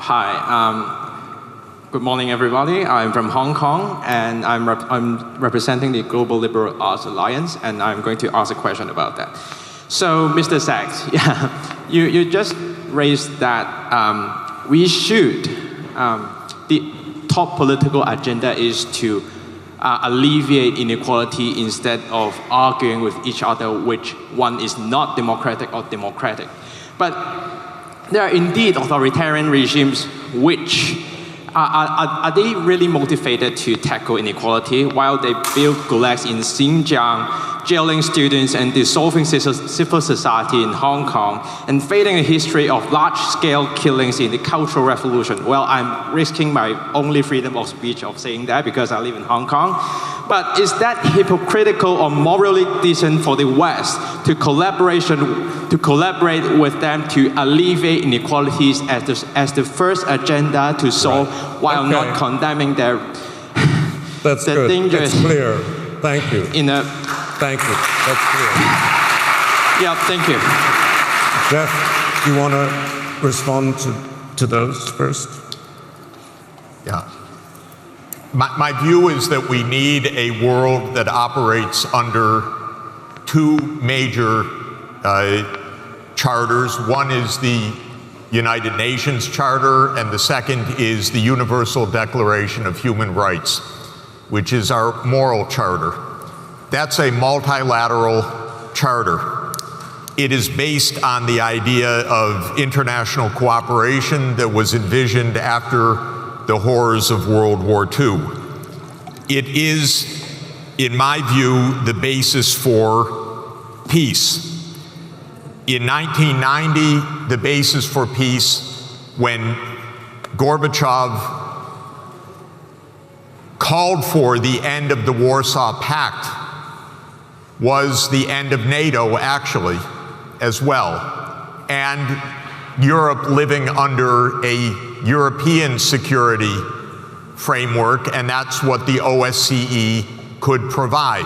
Good morning, everybody. I'm from Hong Kong, and I'm representing the Global Liberal Arts Alliance, and I'm going to ask a question about that. So, Mr. Sachs, you just raised that we should, the top political agenda is to alleviate inequality instead of arguing with each other which one is not democratic or democratic. But there are indeed authoritarian regimes which are they really motivated to tackle inequality while they build gulags in Xinjiang, jailing students and dissolving civil society in Hong Kong, and fading a history of large-scale killings in the Cultural Revolution? Well, I'm risking my only freedom of speech of saying that because I live in Hong Kong. But is that hypocritical or morally decent for the West to collaborate with them to alleviate inequalities as the first agenda to solve, while not condemning their That's good. dangerous? That's clear. Thank you. Thank you. That's clear. Yeah, thank you. Jeff, you want to respond to those first? Yeah. My view is that we need a world that operates under two major charters. One is the United Nations Charter, and the second is the Universal Declaration of Human Rights, which is our moral charter. That's a multilateral charter. It is based on the idea of international cooperation that was envisioned after the horrors of World War II. It is, in my view, the basis for peace. In 1990, the basis for peace, when Gorbachev called for the end of the Warsaw Pact, was the end of NATO, actually, as well, and Europe living under a European security framework, and that's what the OSCE could provide.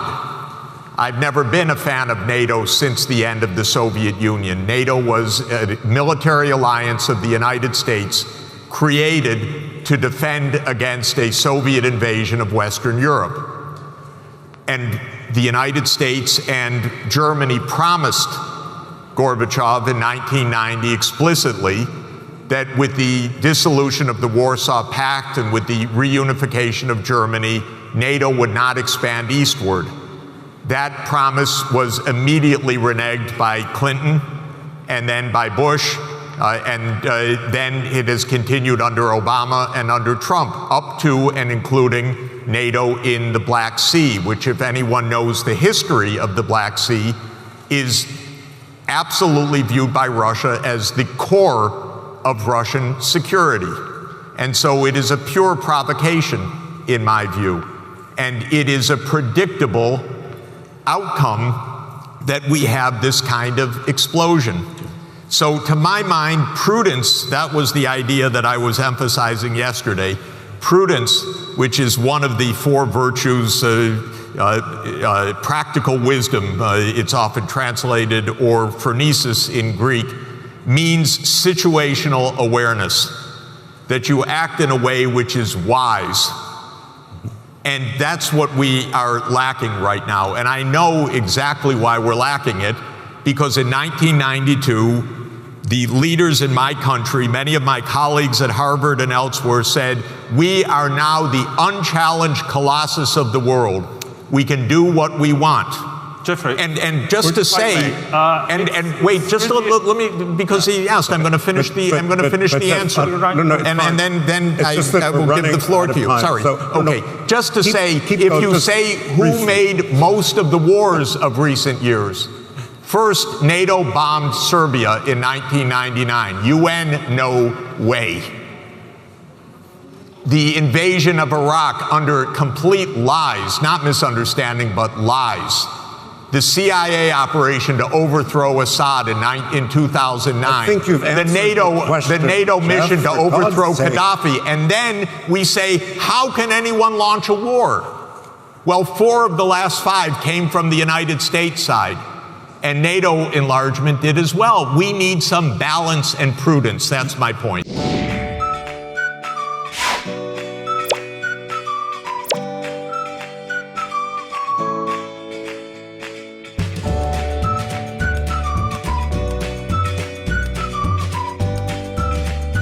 I've never been a fan of NATO since the end of the Soviet Union. NATO was a military alliance of the United States created to defend against a Soviet invasion of Western Europe. And the United States and Germany promised Gorbachev in 1990 explicitly that with the dissolution of the Warsaw Pact and with the reunification of Germany, NATO would not expand eastward. That promise was immediately reneged by Clinton and then by Bush, and then it has continued under Obama and under Trump, up to and including NATO in the Black Sea, which, if anyone knows the history of the Black Sea, is absolutely viewed by Russia as the core of Russian security. And so it is a pure provocation, in my view. And it is a predictable outcome that we have this kind of explosion. So to my mind, prudence, that was the idea that I was emphasizing yesterday. Prudence, which is one of the four virtues, practical wisdom, it's often translated, or phronesis in Greek, means situational awareness, that you act in a way which is wise. And that's what we are lacking right now. And I know exactly why we're lacking it, because in 1992, the leaders in my country, many of my colleagues at Harvard and elsewhere, said, we are now the unchallenged colossus of the world. We can do what we want. Jeffrey, and just to say, wait, just let me, because he asked, I'm going to finish the answer, and then I will give the floor to you. Sorry. So, okay. Just to say, if you say who made most of the wars of recent years, first, NATO bombed Serbia in 1999. UN, no way. The invasion of Iraq under complete lies, not misunderstanding, but lies. The CIA operation to overthrow Assad in 2009. I think you've answered the NATO mission to overthrow Gaddafi. And then we say, how can anyone launch a war? Well, 4 of the last 5 came from the United States side. And NATO enlargement did as well. We need some balance and prudence. That's my point.